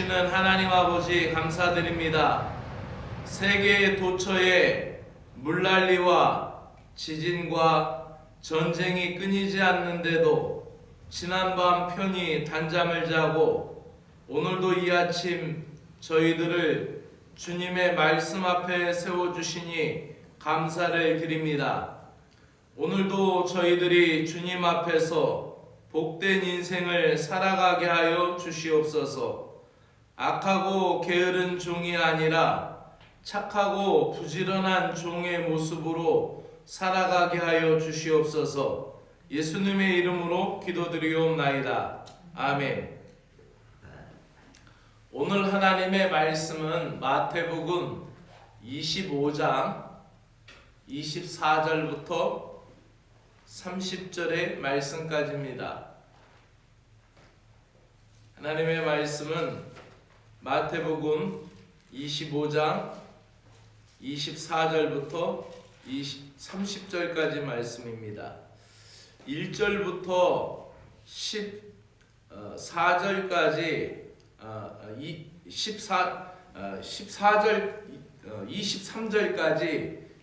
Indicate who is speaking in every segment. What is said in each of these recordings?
Speaker 1: 주시는 하나님 아버지 감사드립니다. 세계의 도처에 물난리와 지진과 전쟁이 끊이지 않는데도 지난밤 편히 단잠을 자고 오늘도 이 아침 저희들을 주님의 말씀 앞에 세워주시니 감사를 드립니다. 오늘도 저희들이 주님 앞에서 복된 인생을 살아가게 하여 주시옵소서. 악하고 게으른 종이 아니라 착하고 부지런한 종의 모습으로 살아가게 하여 주시옵소서. 예수님의 이름으로 기도드리옵나이다. 아멘. 오늘 하나님의 말씀은 마태복음 25장 24절부터 30절의 말씀까지입니다. 하나님의 말씀은 마태복음 25장 24절부터 30절까지 말씀입니다. 1절부터 14절까지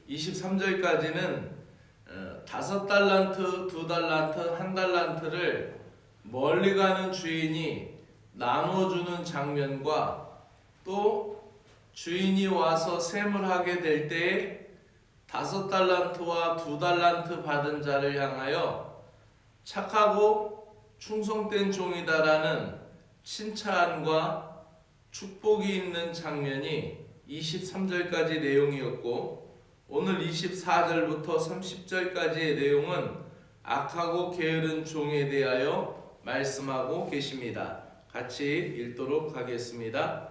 Speaker 1: 23절까지는 5달란트, 2달란트, 1달란트를 멀리 가는 주인이 나눠주는 장면과 또 주인이 와서 셈을하게 될 때에 5달란트와 2달란트 받은 자를 향하여 착하고 충성된 종이다라는 칭찬과 축복이 있는 장면이 23절까지 내용이었고, 오늘 24절부터 30절까지의 내용은 악하고 게으른 종에 대하여 말씀하고 계십니다. 같이 읽도록 하겠습니다.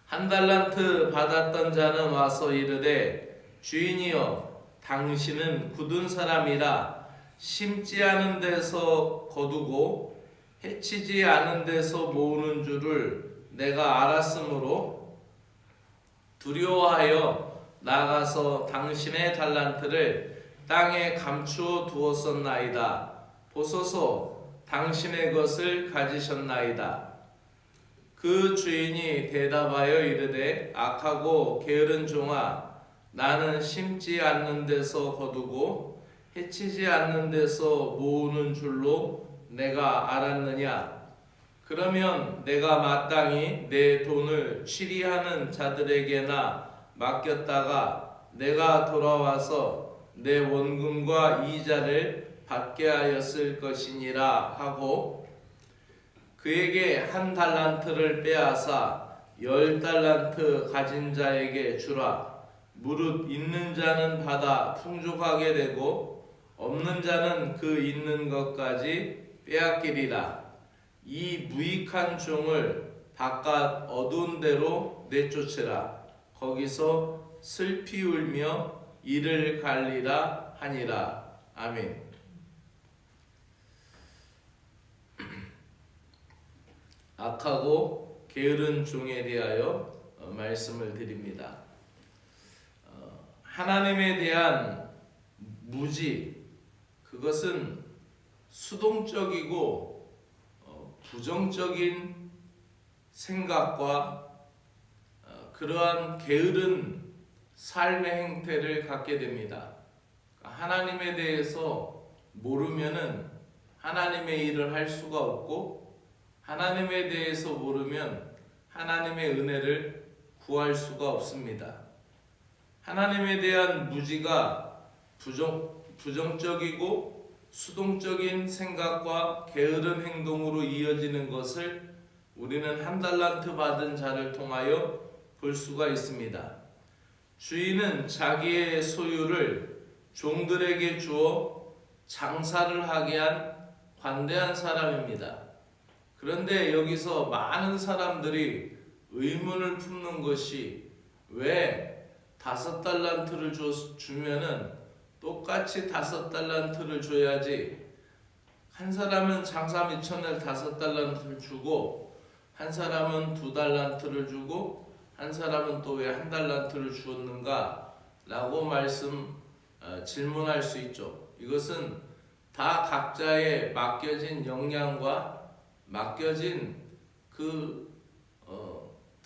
Speaker 1: 1달란트 받았던 자는 와서 이르되, 주인이여, 당신은 굳은 사람이라 심지 않은 데서 거두고 해치지 않은 데서 모으는 줄을 내가 알았으므로 두려워하여 나가서 당신의 달란트를 땅에 감추어 두었었나이다. 보소서, 당신의 것을 가지셨나이다. 그 주인이 대답하여 이르되, 악하고 게으른 종아, 나는 심지 않는 데서 거두고 해치지 않는 데서 모으는 줄로 내가 알았느냐? 그러면 내가 마땅히 내 돈을 취리하는 자들에게나 맡겼다가 내가 돌아와서 내 원금과 이자를 받게 하였을 것이니라 하고, 그에게 1달란트를 빼앗아 10달란트 가진 자에게 주라. 무릇 있는 자는 받아 풍족하게 되고 없는 자는 그 있는 것까지 빼앗기리라. 이 무익한 종을 바깥 어두운 데로 내쫓으라. 거기서 슬피 울며 이를 갈리라 하니라. 아멘. 악하고 게으른 종에 대하여 말씀을 드립니다. 하나님에 대한 무지, 그것은 수동적이고 부정적인 생각과 그러한 게으른 삶의 행태를 갖게 됩니다. 하나님에 대해서 모르면은 하나님의 일을 할 수가 없고, 하나님에 대해서 모르면 하나님의 은혜를 구할 수가 없습니다. 하나님에 대한 무지가 부정적이고 수동적인 생각과 게으른 행동으로 이어지는 것을 우리는 1달란트 받은 자를 통하여 볼 수가 있습니다. 주인은 자기의 소유를 종들에게 주어 장사를 하게 한 관대한 사람입니다. 그런데 여기서 많은 사람들이 의문을 품는 것이, 왜 5달란트를 주면은 똑같이 5달란트를 줘야지, 한 사람은 장사 미천을 5달란트를 주고 한 사람은 2달란트를 주고 한 사람은 또 왜 1달란트를 주었는가? 라고 질문할 수 있죠. 이것은 다 각자의 맡겨진 역량과 맡겨진 그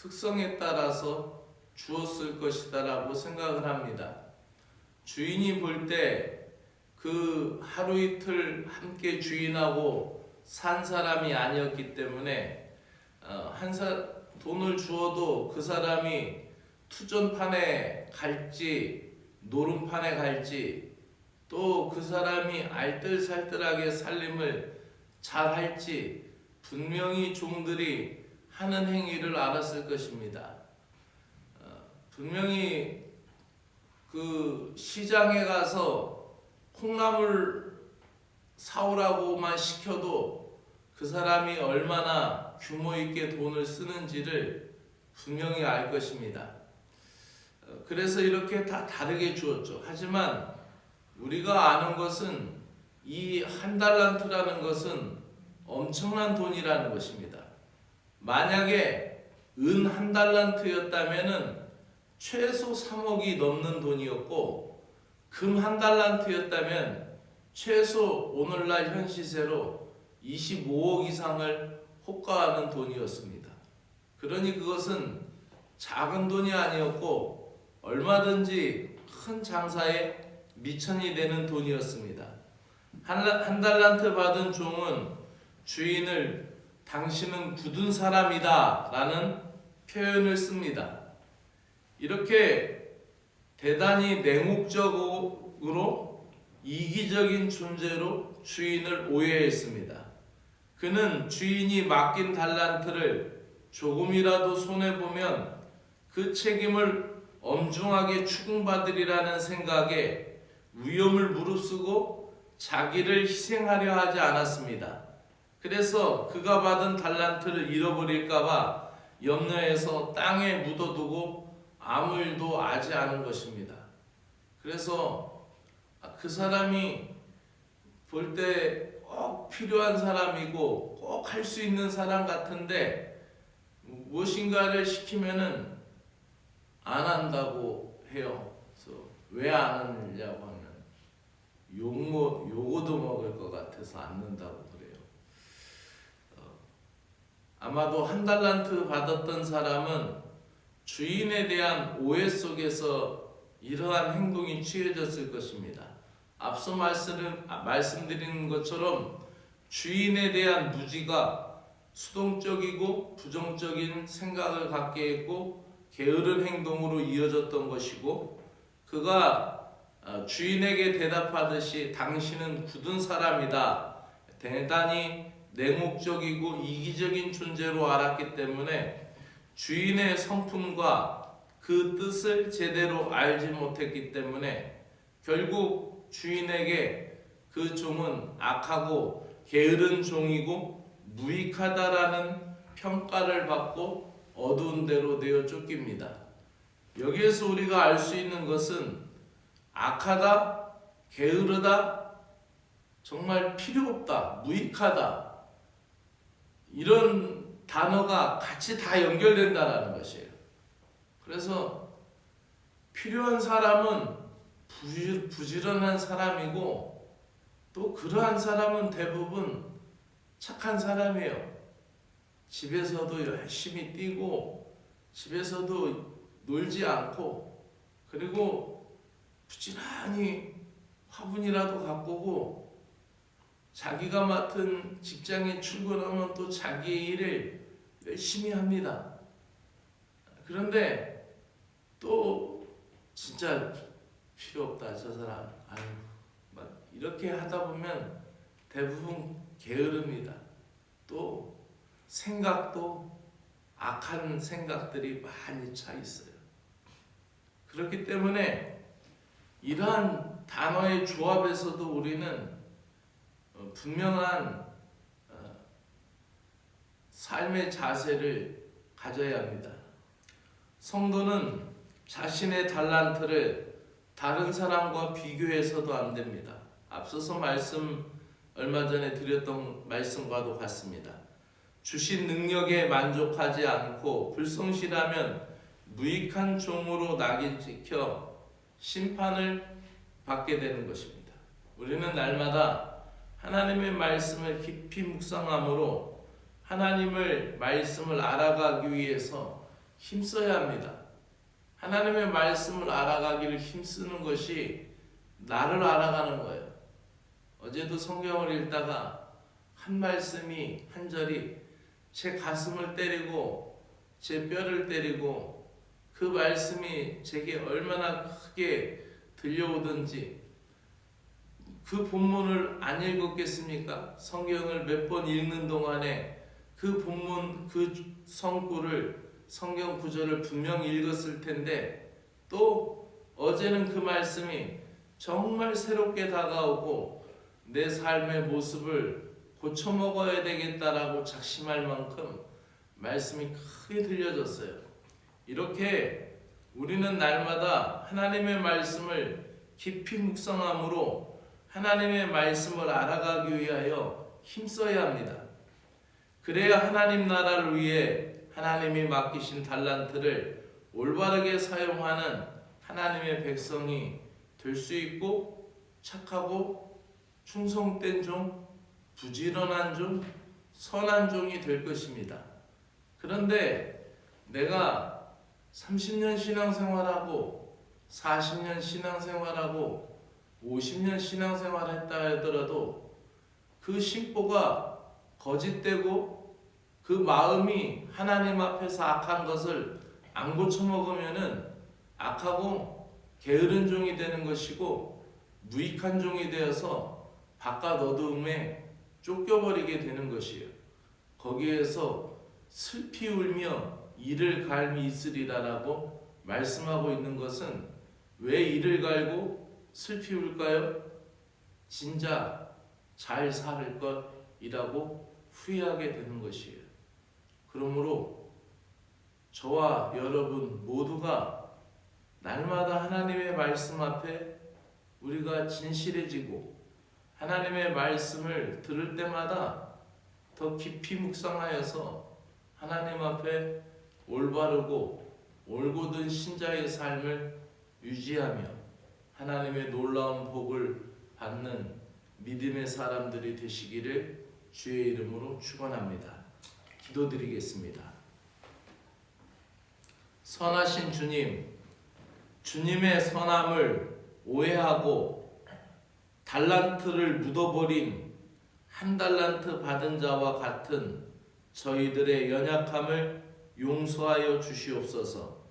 Speaker 1: 특성에 따라서 주었을 것이다라고 생각을 합니다. 주인이 볼 때 그 하루 이틀 함께 주인하고 산 사람이 아니었기 때문에 돈을 주어도 그 사람이 투전판에 갈지 노름판에 갈지 또 그 사람이 알뜰살뜰하게 살림을 잘 할지 분명히 종들이 하는 행위를 알았을 것입니다. 분명히 그 시장에 가서 콩나물 사오라고만 시켜도 그 사람이 얼마나 규모 있게 돈을 쓰는지를 분명히 알 것입니다. 그래서 이렇게 다 다르게 주었죠. 하지만 우리가 아는 것은 이 한 달란트라는 것은 엄청난 돈이라는 것입니다. 만약에 은 한 달란트였다면은 최소 3억이 넘는 돈이었고 금 한 달란트였다면 최소 오늘날 현 시세로 25억 이상을 호가하는 돈이었습니다. 그러니 그것은 작은 돈이 아니었고 얼마든지 큰 장사에 미천이 되는 돈이었습니다. 한 달란트 받은 종은 주인을 당신은 굳은 사람이다 라는 표현을 씁니다. 이렇게 대단히 냉혹적으로 이기적인 존재로 주인을 오해했습니다. 그는 주인이 맡긴 달란트를 조금이라도 손해보면 그 책임을 엄중하게 추궁받으리라는 생각에 위험을 무릅쓰고 자기를 희생하려 하지 않았습니다. 그래서 그가 받은 달란트를 잃어버릴까봐 염려해서 땅에 묻어두고 아무 일도 하지 않은 것입니다. 그래서 그 사람이 볼 때 꼭 필요한 사람이고 꼭 할 수 있는 사람 같은데 무엇인가를 시키면은 안 한다고 해요. 그래서 왜 안 하느냐고 하면 요거도 먹을 것 같아서 안 는다고 그래요. 아마도 한 달란트 받았던 사람은 주인에 대한 오해 속에서 이러한 행동이 취해졌을 것입니다. 앞서 말씀드린 것처럼 주인에 대한 무지가 수동적이고 부정적인 생각을 갖게 했고 게으른 행동으로 이어졌던 것이고 그가 주인에게 대답하듯이 당신은 굳은 사람이다. 대단히 냉혹적이고 이기적인 존재로 알았기 때문에 주인의 성품과 그 뜻을 제대로 알지 못했기 때문에 결국 주인에게 그 종은 악하고 게으른 종이고 무익하다라는 평가를 받고 어두운 데로 내어 쫓깁니다. 여기에서 우리가 알 수 있는 것은 악하다, 게으르다, 정말 필요 없다, 무익하다 이런 단어가 같이 다 연결된다라는 것이에요. 그래서 필요한 사람은 부지런한 사람이고 또 그러한 사람은 대부분 착한 사람이에요. 집에서도 열심히 뛰고 집에서도 놀지 않고 그리고 부지런히 화분이라도 가꾸고 자기가 맡은 직장에 출근하면 또 자기의 일을 열심히 합니다. 그런데 또 진짜 필요 없다 저 사람 막 이렇게 하다 보면 대부분 게으릅니다. 또 생각도 악한 생각들이 많이 차 있어요. 그렇기 때문에 이러한 단어의 조합에서도 우리는 분명한 삶의 자세를 가져야 합니다. 성도는 자신의 달란트를 다른 사람과 비교해서도 안 됩니다. 앞서서 얼마 전에 드렸던 말씀과도 같습니다. 주신 능력에 만족하지 않고 불성실하면 무익한 종으로 낙인 찍혀 심판을 받게 되는 것입니다. 우리는 날마다 하나님의 말씀을 깊이 묵상함으로 하나님의 말씀을 알아가기 위해서 힘써야 합니다. 하나님의 말씀을 알아가기를 힘쓰는 것이 나를 알아가는 거예요. 어제도 성경을 읽다가 한 말씀이, 한 절이 제 가슴을 때리고 제 뼈를 때리고 그 말씀이 제게 얼마나 크게 들려오든지 그 본문을 안 읽었겠습니까? 성경을 몇 번 읽는 동안에 그 본문, 그 성구를, 성경 구절을 분명히 읽었을 텐데 또 어제는 그 말씀이 정말 새롭게 다가오고 내 삶의 모습을 고쳐먹어야 되겠다라고 작심할 만큼 말씀이 크게 들려졌어요. 이렇게 우리는 날마다 하나님의 말씀을 깊이 묵상함으로 하나님의 말씀을 알아가기 위하여 힘써야 합니다. 그래야 하나님 나라를 위해 하나님이 맡기신 달란트를 올바르게 사용하는 하나님의 백성이 될 수 있고 착하고 충성된 종, 부지런한 종, 선한 종이 될 것입니다. 그런데 내가 30년 신앙생활하고 40년 신앙생활하고 50년 신앙생활했다 하더라도 그 심보가 거짓되고 그 마음이 하나님 앞에서 악한 것을 안 고쳐먹으면은 악하고 게으른 종이 되는 것이고 무익한 종이 되어서 바깥 어두움에 쫓겨버리게 되는 것이에요. 거기에서 슬피 울며 이를 갈미 있으리라라고 말씀하고 있는 것은 왜 이를 갈고 슬피 울까요? 진짜 잘 살 것이라고 후회하게 되는 것이에요. 그러므로 저와 여러분 모두가 날마다 하나님의 말씀 앞에 우리가 진실해지고 하나님의 말씀을 들을 때마다 더 깊이 묵상하여서 하나님 앞에 올바르고 올곧은 신자의 삶을 유지하며 하나님의 놀라운 복을 받는 믿음의 사람들이 되시기를 주의 이름으로 축원합니다. 기도드리겠습니다. 선하신 주님, 주님의 선함을 오해하고 달란트를 묻어버린 한 달란트 받은 자와 같은 저희들의 연약함을 용서하여 주시옵소서.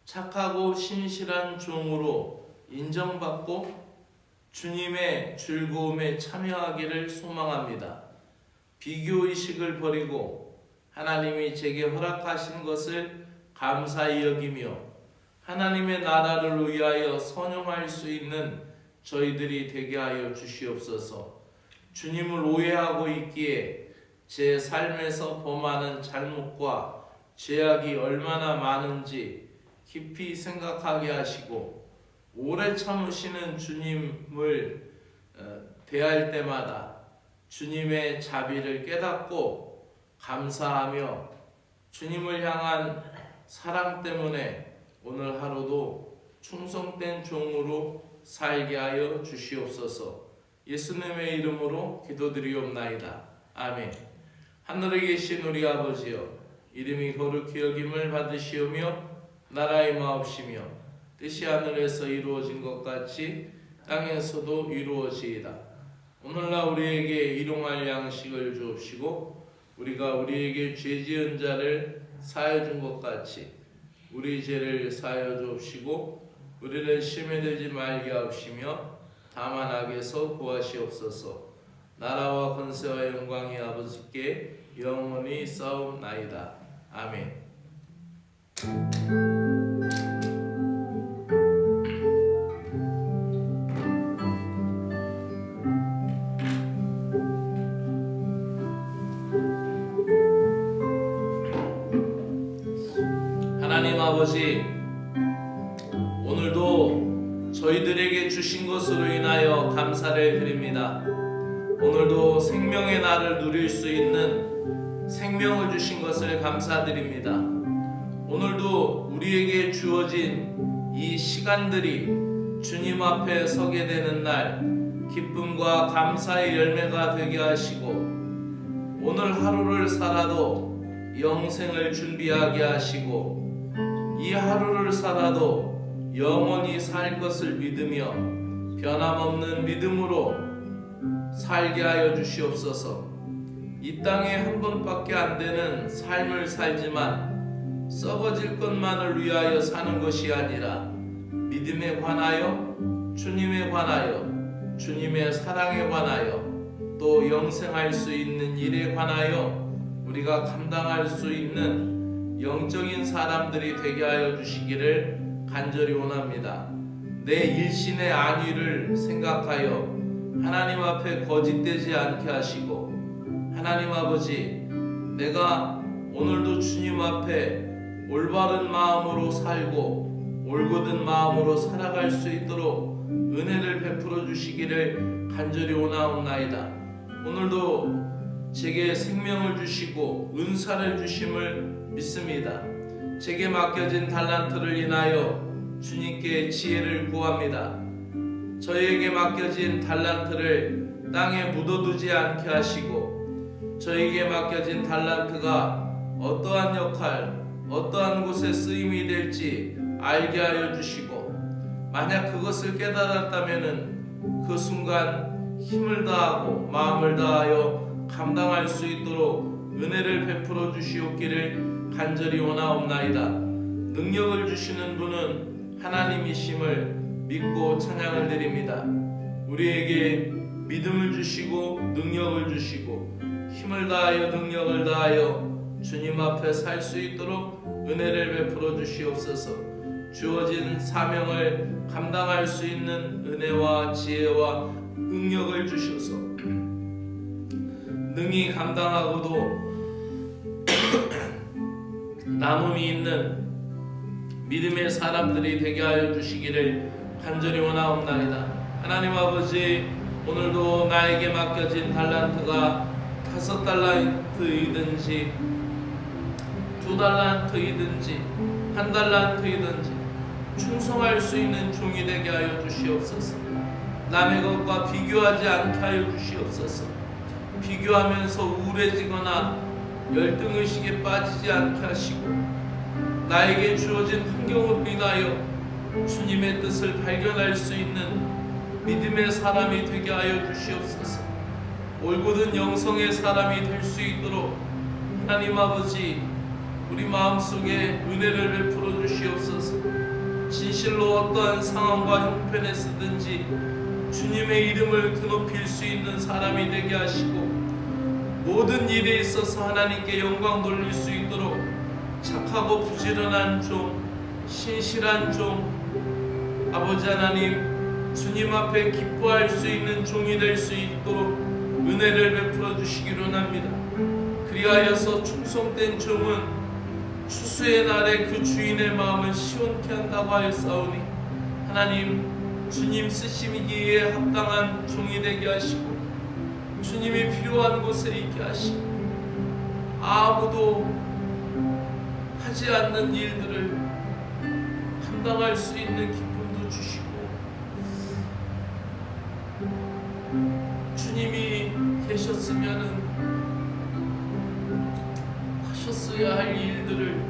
Speaker 1: 착하고 신실한 종으로 인정받고 주님의 즐거움에 참여하기를 소망합니다. 비교의식을 버리고 하나님이 제게 허락하신 것을 감사히 여기며 하나님의 나라를 위하여 선용할 수 있는 저희들이 되게 하여 주시옵소서. 주님을 오해하고 있기에 제 삶에서 범하는 잘못과 죄악이 얼마나 많은지 깊이 생각하게 하시고 오래 참으시는 주님을 대할 때마다 주님의 자비를 깨닫고 감사하며 주님을 향한 사랑 때문에 오늘 하루도 충성된 종으로 살게 하여 주시옵소서. 예수님의 이름으로 기도드리옵나이다. 아멘. 하늘에 계신 우리 아버지여, 이름이 거룩히 여김을 받으시오며 나라의 마옵시며 뜻이 하늘에서 이루어진 것 같이 땅에서도 이루어지이다. 오늘날 우리에게 일용할 양식을 주옵시고 우리가 우리에게 죄 지은 자를 사하여 준 것 같이 우리 죄를 사하여 주옵시고 우리를 시험에 들지 말게 하옵시며 다만 악에서 구하시옵소서. 나라와 권세와 영광이 아버지께 영원히 싸움나이다. 아멘. 하나님 아버지, 오늘도 저희들에게 주신 것으로 인하여 감사를 드립니다. 오늘도 생명의 날을 누릴 수 있는 생명을 주신 것을 감사드립니다. 오늘도 우리에게 주어진 이 시간들이 주님 앞에 서게 되는 날 기쁨과 감사의 열매가 되게 하시고 오늘 하루를 살아도 영생을 준비하게 하시고 이 하루를 살아도 영원히 살 것을 믿으며 변함없는 믿음으로 살게 하여 주시옵소서. 이 땅에 한 번밖에 안 되는 삶을 살지만 썩어질 것만을 위하여 사는 것이 아니라 믿음에 관하여, 주님에 관하여, 주님의 사랑에 관하여, 또 영생할 수 있는 일에 관하여 우리가 감당할 수 있는 영적인 사람들이 되게 하여 주시기를 간절히 원합니다. 내 일신의 안위를 생각하여 하나님 앞에 거짓되지 않게 하시고, 하나님 아버지, 내가 오늘도 주님 앞에 올바른 마음으로 살고 올곧은 마음으로 살아갈 수 있도록 은혜를 베풀어 주시기를 간절히 원하옵나이다. 오늘도 제게 생명을 주시고 은사를 주심을 믿습니다. 제게 맡겨진 달란트를 인하여 주님께 지혜를 구합니다. 저에게 맡겨진 달란트를 땅에 묻어두지 않게 하시고, 저에게 맡겨진 달란트가 어떠한 역할, 어떠한 곳에 쓰임이 될지 알게 하여 주시고, 만약 그것을 깨달았다면 그 순간 힘을 다하고 마음을 다하여 감당할 수 있도록 은혜를 베풀어 주시옵기를 간절히 원하옵나이다. 능력을 주시는 분은 하나님이심을 믿고 찬양을 드립니다. 우리에게 믿음을 주시고 능력을 주시고 힘을 다하여 능력을 다하여 주님 앞에 살 수 있도록 은혜를 베풀어 주시옵소서. 주어진 사명을 감당할 수 있는 은혜와 지혜와 능력을 주셔서 능히 감당하고도 남음이 있는 믿음의 사람들이 되게 하여 주시기를 간절히 원하옵나이다. 하나님 아버지, 오늘도 나에게 맡겨진 달란트가 5달란트이든지 2달란트이든지 1달란트이든지 충성할 수 있는 종이 되게 하여 주시옵소서. 남의 것과 비교하지 않게 하여 주시옵소서. 비교하면서 우울해지거나 열등의식에 빠지지 않게 하시고, 나에게 주어진 환경으로 인하여 주님의 뜻을 발견할 수 있는 믿음의 사람이 되게 하여 주시옵소서. 올곧은 영성의 사람이 될 수 있도록 하나님 아버지, 우리 마음속에 은혜를 베풀어 주시옵소서. 진실로 어떠한 상황과 형편에 쓰든지 주님의 이름을 드높일 수 있는 사람이 되게 하시고, 모든 일에 있어서 하나님께 영광 돌릴 수 있도록 착하고 부지런한 종, 신실한 종, 아버지 하나님, 주님 앞에 기뻐할 수 있는 종이 될 수 있도록 은혜를 베풀어 주시기로 합니다. 그리하여서 충성된 종은 추수의 날에 그 주인의 마음을 시원케 한다고 하였사오니, 하나님, 주님 쓰시기에 합당한 종이 되게 하시고 주님이 필요한 곳에 있게 하시고, 아무도 하지 않는 일들을 감당할 수 있는 기쁨도 주시고, 주님이 계셨으면은 하셨어야 할 일들을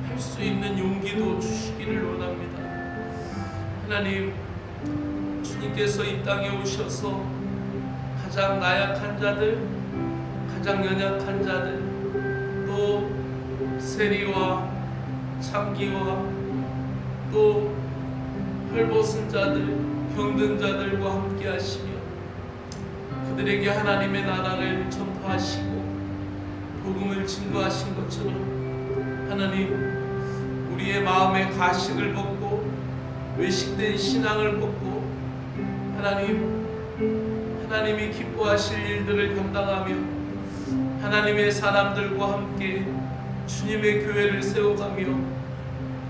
Speaker 1: 할 수 있는 용기도 주시기를 원합니다. 하나님, 주님께서 이 땅에 오셔서 가장 나약한 자들, 가장 연약한 자들, 또 세리와 창기와 또 헐벗은 자들, 병든 자들과 함께 하시며 그들에게 하나님의 나라를 전파하시고 복음을 증거하신 것처럼, 하나님, 우리의 마음의 가식을 벗고 외식된 신앙을 벗고 하나님이 기뻐하실 일들을 감당하며 하나님의 사람들과 함께 주님의 교회를 세워가며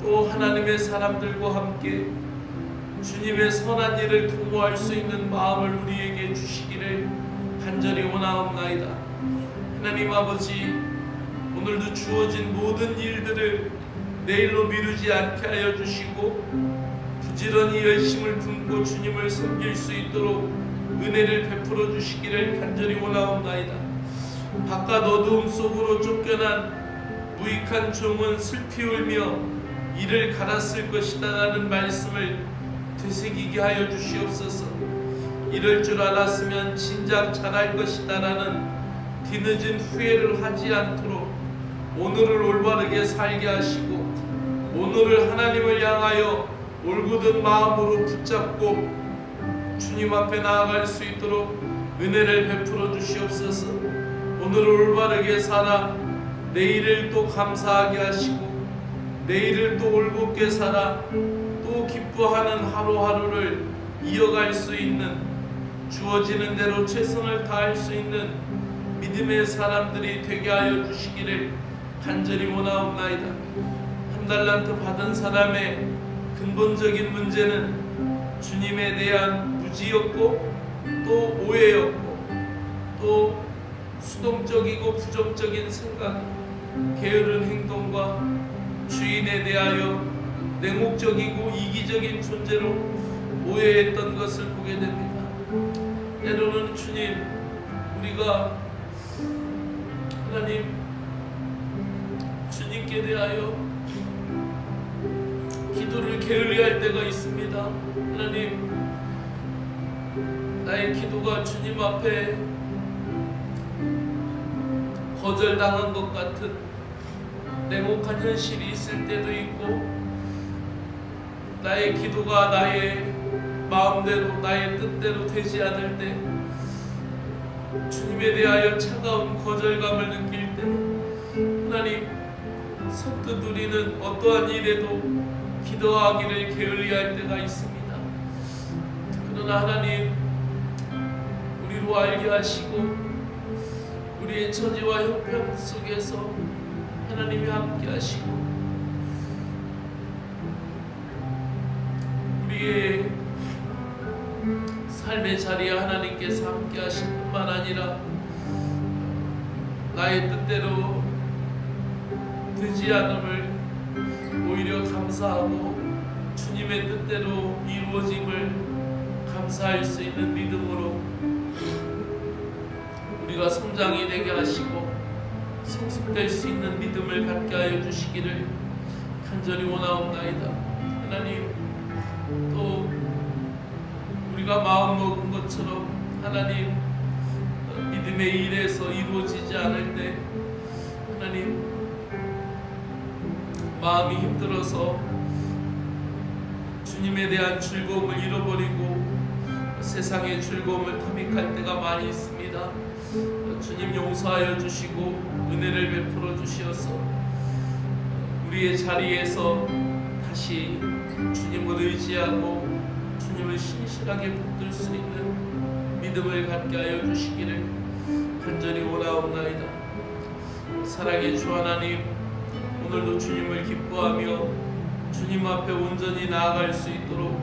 Speaker 1: 또 하나님의 사람들과 함께 주님의 선한 일을 도모할 수 있는 마음을 우리에게 주시기를 간절히 원하옵나이다. 하나님 아버지, 오늘도 주어진 모든 일들을 내일로 미루지 않게 하여 주시고 부지런히 열심을 품고 주님을 섬길 수 있도록 은혜를 베풀어 주시기를 간절히 원하옵나이다. 바깥 어두움 속으로 쫓겨난 무익한 종은 슬피 울며 이를 갈았을 것이다 라는 말씀을 되새기게 하여 주시옵소서. 이럴 줄 알았으면 진작 잘할 것이다 라는 뒤늦은 후회를 하지 않도록 오늘을 올바르게 살게 하시고, 오늘을 하나님을 향하여 올곧은 마음으로 붙잡고 주님 앞에 나아갈 수 있도록 은혜를 베풀어 주시옵소서. 오늘을 올바르게 살아 내일을 또 감사하게 하시고, 내일을 또 올곧게 살아 또 기뻐하는 하루하루를 이어갈 수 있는, 주어지는 대로 최선을 다할 수 있는 믿음의 사람들이 되게 하여 주시기를 간절히 원하옵나이다. 한 달란트 받은 사람의 근본적인 문제는 주님에 대한 무지였고, 또 오해였고, 또 수동적이고 부정적인 생각, 게으른 행동과 주인에 대하여 냉혹적이고 이기적인 존재로 오해했던 것을 보게 됩니다. 때로는 주님, 우리가 하나님 주님께 대하여 기도를 게을리할 때가 있습니다. 하나님, 나의 기도가 주님 앞에 거절당한 것 같은 냉혹한 현실이 있을 때도 있고, 나의 기도가 나의 마음대로 나의 뜻대로 되지 않을 때, 주님에 대하여 차가운 거절감을 느낄 때, 하나님, 선뜻 우리는 어떠한 일에도 기도하기를 게을리할 때가 있습니다. 그러나 하나님, 우리로 알게 하시고 우리의 처지와 형편 속에서 하나님이 함께 하시고, 우리의 삶의 자리에 하나님께서 함께 하신 뿐만 아니라 나의 뜻대로 되지 않음을 오히려 감사하고 주님의 뜻대로 이루어짐을 감사할 수 있는 믿음으로 우리가 성장이 되게 하시고 성숙될 수 있는 믿음을 갖게 하여 주시기를 간절히 원하옵나이다. 하나님, 또 우리가 마음먹은 것처럼 하나님 믿음의 일에서 이루어지지 않을 때, 하나님 마음이 힘들어서 주님에 대한 즐거움을 잃어버리고 세상의 즐거움을 탐닉할 때가 많이 있습니다. 주님 용서하여 주시고 은혜를 베풀어 주시어서 우리의 자리에서 다시 주님을 의지하고 주님을 신실하게 붙들 수 있는 믿음을 갖게 하여 주시기를 간절히 원하옵나이다. 사랑의 주 하나님, 오늘도 주님을 기뻐하며 주님 앞에 온전히 나아갈 수 있도록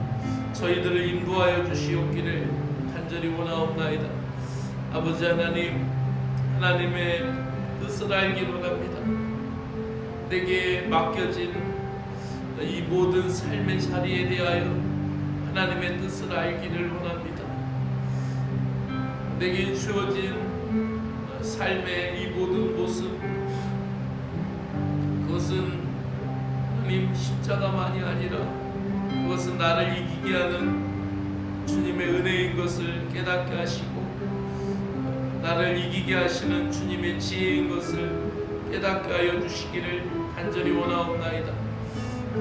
Speaker 1: 저희들을 인도하여 주시옵기를 간절히 원하옵나이다. 아버지 하나님, 하나님의 뜻을 알기로 합니다. 내게 맡겨진 이 모든 삶의 자리에 대하여 하나님의 뜻을 알기를 원합니다. 내게 주어진 삶의 이 모든 모습, 그것은 하나님 십자가만이 아니라 그것은 나를 이기게 하는 주님의 은혜인 것을 깨닫게 하시고, 나를 이기게 하시는 주님의 지혜인 것을 깨닫게 하여 주시기를 간절히 원하옵나이다.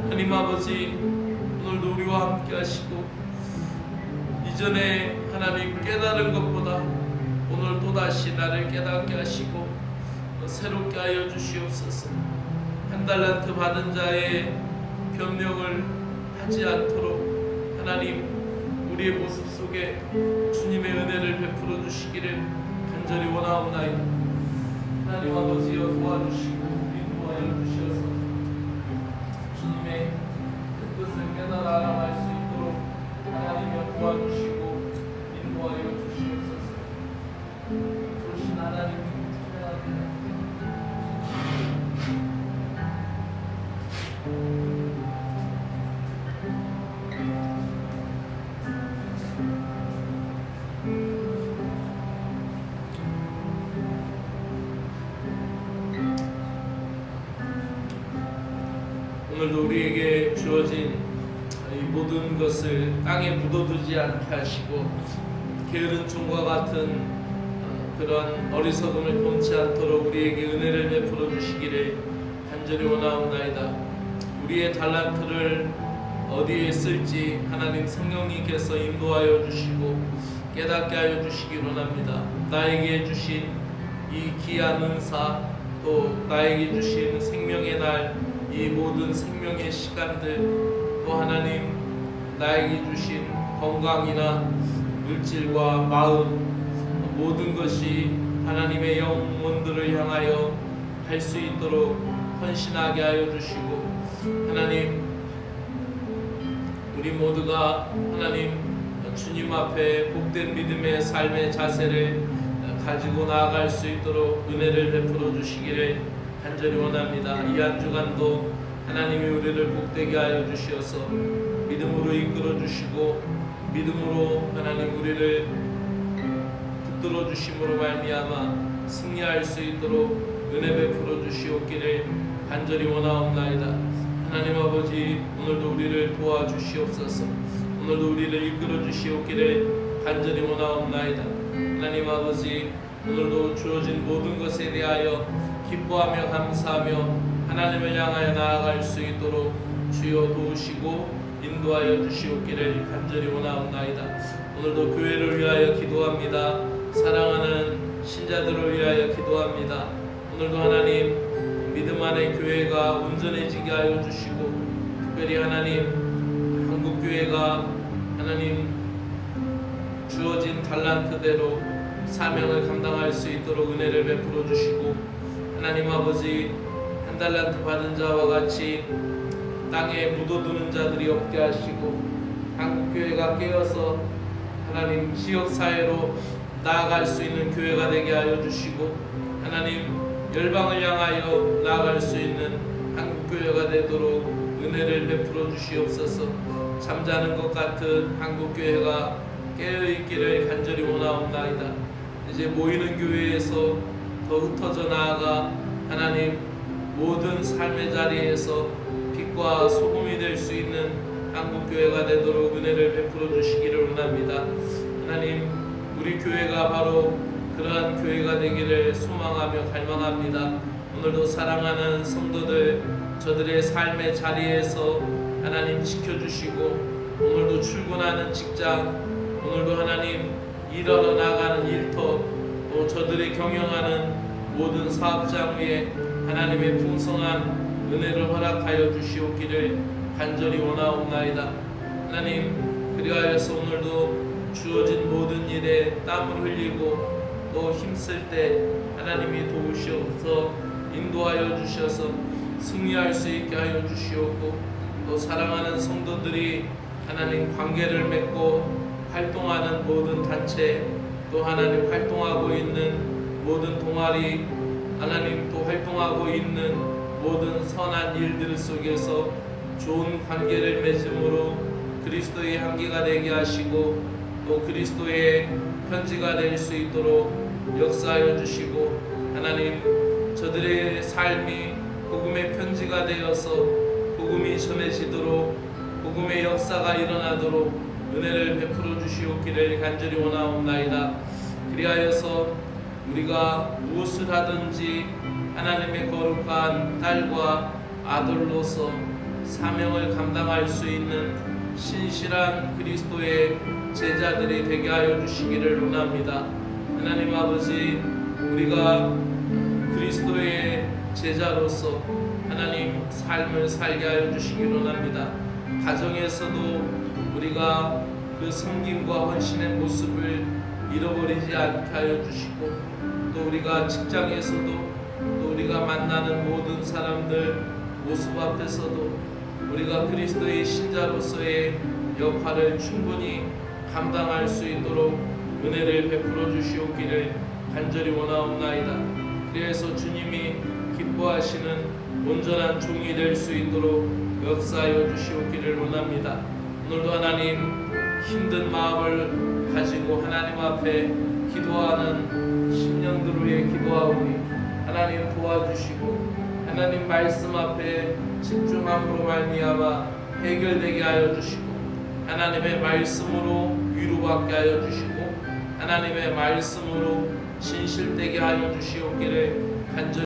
Speaker 1: 하나님 아버지, 오늘도 우리와 함께 하시고 이전에 하나님 깨달은 것보다 오늘 또다시 나를 깨닫게 하시고 새롭게 하여 주시옵소서. 한 달란트 받은 자의 변명을 하지 않도록 하나님 우리의 모습 속에 주님의 은혜를 베풀어 주시기를 간절히 원하옵나이다. 하나님 아버지여, 도와주시고 인도하여 주시어서 주님의 뜻을 깨달아 알아갈 수 있도록 하나님여 도와주시고 인도하여 주시옵소서. 좋으신 하나님 찬양합니다. 오늘도 우리에게 주어진 이 모든 것을 땅에 묻어두지 않게 하시고 게으른 종과 같은 그런 어리석음을 범치 않도록 우리에게 은혜를 베풀어 주시기를 간절히 원하옵나이다. 우리의 달란트를 어디에 쓸지 하나님 성령님께서 인도하여 주시고 깨닫게 하여 주시기 원합니다. 나에게 주신 이 귀한 은사, 또 나에게 주신 생명의 날, 이 모든 생명의 시간들, 또 하나님 나에게 주신 건강이나 물질과 마음, 모든 것이 하나님의 영혼들을 향하여 갈 수 있도록 헌신하게 하여 주시고, 하나님 우리 모두가 하나님 주님 앞에 복된 믿음의 삶의 자세를 가지고 나아갈 수 있도록 은혜를 베풀어 주시기를 간절히 원합니다. 이 한 주간도 하나님이 우리를 복되게 하여 주시어서 믿음으로 이끌어 주시고 믿음으로 하나님 우리를 붙들어 주심으로 말미암아 승리할 수 있도록 은혜 베풀어 주시옵기를 간절히 원하옵나이다. 하나님 아버지, 오늘도 우리를 도와주시옵소서. 오늘도 우리를 이끌어 주시옵기를 간절히 원하옵나이다. 하나님 아버지, 오늘도 주어진 모든 것에 대하여 기뻐하며 감사하며 하나님을 향하여 나아갈 수 있도록 주여 도우시고 인도하여 주시옵기를 간절히 원하옵나이다. 오늘도 교회를 위하여 기도합니다. 사랑하는 신자들을 위하여 기도합니다. 오늘도 하나님 믿음 안에 교회가 온전해지게 하여 주시고, 특별히 하나님 한국교회가 하나님 주어진 달란트대로 사명을 감당할 수 있도록 은혜를 베풀어 주시고, 하나님 아버지 한 달란트 받은 자와 같이 땅에 묻어두는 자들이 없게 하시고, 한국교회가 깨어서 하나님 지역사회로 나아갈 수 있는 교회가 되게 하여 주시고, 하나님 열방을 향하여 나아갈 수 있는 한국교회가 되도록 은혜를 베풀어 주시옵소서. 잠자는 것 같은 한국교회가 깨어있기를 간절히 원하옵나이다. 이제 모이는 교회에서 더 흩어져 나아가 하나님 모든 삶의 자리에서 빛과 소금이 될 수 있는 한국교회가 되도록 은혜를 베풀어 주시기를 원합니다. 하나님 우리 교회가 바로 그러한 교회가 되기를 소망하며 갈망합니다. 오늘도 사랑하는 성도들, 저들의 삶의 자리에서 하나님 지켜주시고, 오늘도 출근하는 직장, 오늘도 하나님 일하러 나가는 일터, 또 저들이 경영하는 모든 사업장 위에 하나님의 풍성한 은혜를 허락하여 주시옵기를 간절히 원하옵나이다. 하나님 그리하여서 오늘도 주어진 모든 일에 땀을 흘리고 또 힘쓸 때 하나님이 도우시옵소서, 인도하여 주셔서 승리할 수 있게 하여 주시옵고, 또 사랑하는 성도들이 하나님 관계를 맺고 활동하는 모든 단체, 또 하나님 활동하고 있는 모든 동아리, 하나님 또 활동하고 있는 모든 선한 일들 속에서 좋은 관계를 맺음으로 그리스도의 향기가 되게 하시고, 또 그리스도의 편지가 될 수 있도록 역사하여 주시고, 하나님 저들의 삶이 복음의 편지가 되어서 복음이 전해지도록, 복음의 역사가 일어나도록 은혜를 베풀어 주시옵기를 간절히 원하옵나이다. 그리하여서 우리가 무엇을 하든지 하나님의 거룩한 딸과 아들로서 사명을 감당할 수 있는 신실한 그리스도의 제자들이 되게 하여 주시기를 원합니다. 하나님 아버지, 우리가 그리스도의 제자로서 하나님 삶을 살게 하여 주시기를 원합니다. 가정에서도 우리가 그 섬김과 헌신의 모습을 잃어버리지 않게 하여 주시고, 또 우리가 직장에서도, 또 우리가 만나는 모든 사람들 모습 앞에서도 우리가 그리스도의 신자로서의 역할을 충분히 감당할 수 있도록 은혜를 베풀어 주시옵기를 간절히 원하옵나이다. 그래서 주님이 기뻐하시는 온전한 종이 될 수 있도록 역사하여 주시옵기를 원합니다. 오늘도 하나님 힘든 마음을 가지고 하나님 앞에 기도하는 10년들 후에 기도하오니 하나님 도와주시고, 하나님 말씀 앞에 집중함으로 말미암아 해결되게 하여 주시고 하나님의 말씀으로 위로받게 하여 주시고 하나님의 말씀으로 진실되게 하여 주시옵기를 간절히